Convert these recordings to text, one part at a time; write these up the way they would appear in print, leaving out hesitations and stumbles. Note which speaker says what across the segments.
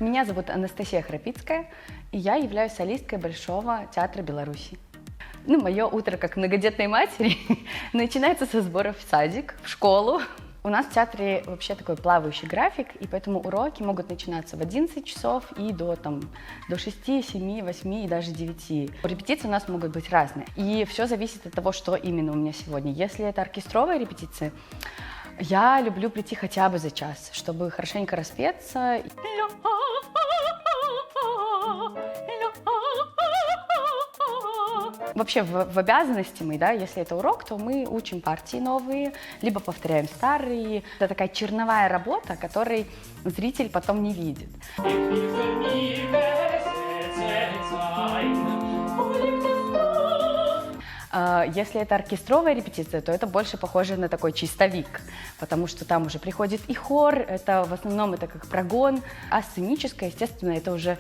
Speaker 1: Меня зовут Анастасия Храпицкая, и я являюсь солисткой Большого театра Беларуси. Мое утро как многодетной матери начинается со сборов в садик, в школу. У нас в театре вообще такой плавающий график, и поэтому уроки могут начинаться в 11 часов и до 6, 7, 8 и даже 9. Репетиции у нас могут быть разные, и все зависит от того, что именно у меня сегодня. Если это оркестровая репетиция, я люблю прийти хотя бы за час, чтобы хорошенько распеться. Вообще в обязанности мы, если это урок, то мы учим партии новые, либо повторяем старые. Это такая черновая работа, которой зритель потом не видит. Если это оркестровая репетиция, то это больше похоже на такой чистовик, потому что там уже приходит и хор, это в основном это как прогон, а сценическое, естественно, это уже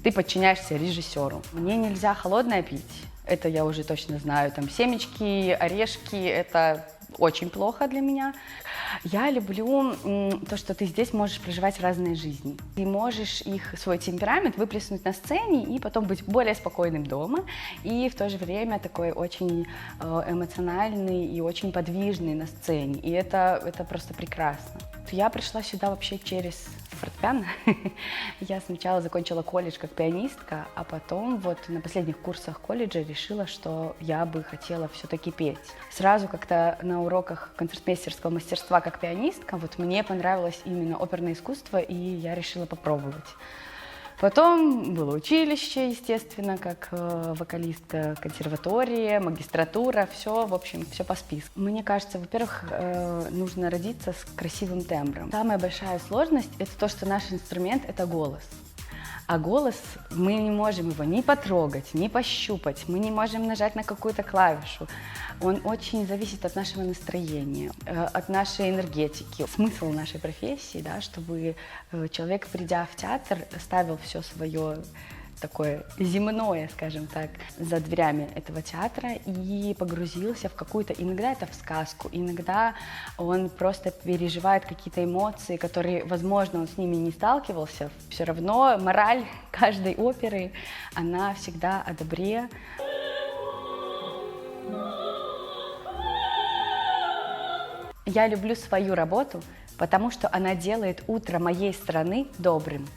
Speaker 1: ты подчиняешься режиссеру. Мне нельзя холодное пить, это я уже точно знаю, там семечки, орешки, это очень плохо для меня. Я люблю то, что ты здесь можешь проживать разные жизни. Ты можешь свой темперамент выплеснуть на сцене и потом быть более спокойным дома, и в то же время такой очень эмоциональный и очень подвижный на сцене. И это просто прекрасно. Я пришла сюда вообще через фортепиано. Я сначала закончила колледж как пианистка, а потом на последних курсах колледжа решила, что я бы хотела все-таки петь. Сразу как-то на уроках концертмейстерского мастерства как пианистка мне понравилось именно оперное искусство, и я решила попробовать. Потом было училище, естественно, как вокалистка, консерватория, магистратура, все, в общем, все по списку. Мне кажется, во-первых, нужно родиться с красивым тембром. Самая большая сложность – это то, что наш инструмент – это голос. А голос, мы не можем его ни потрогать, ни пощупать, мы не можем нажать на какую-то клавишу. Он очень зависит от нашего настроения, от нашей энергетики. Смысл нашей профессии, чтобы человек, придя в театр, ставил все свое такое земное, скажем так, за дверями этого театра и погрузился в какую-то, иногда это в сказку, иногда он просто переживает какие-то эмоции, которые, возможно, он с ними не сталкивался. Все равно мораль каждой оперы, она всегда о добре. Я люблю свою работу, потому что она делает утро моей страны добрым.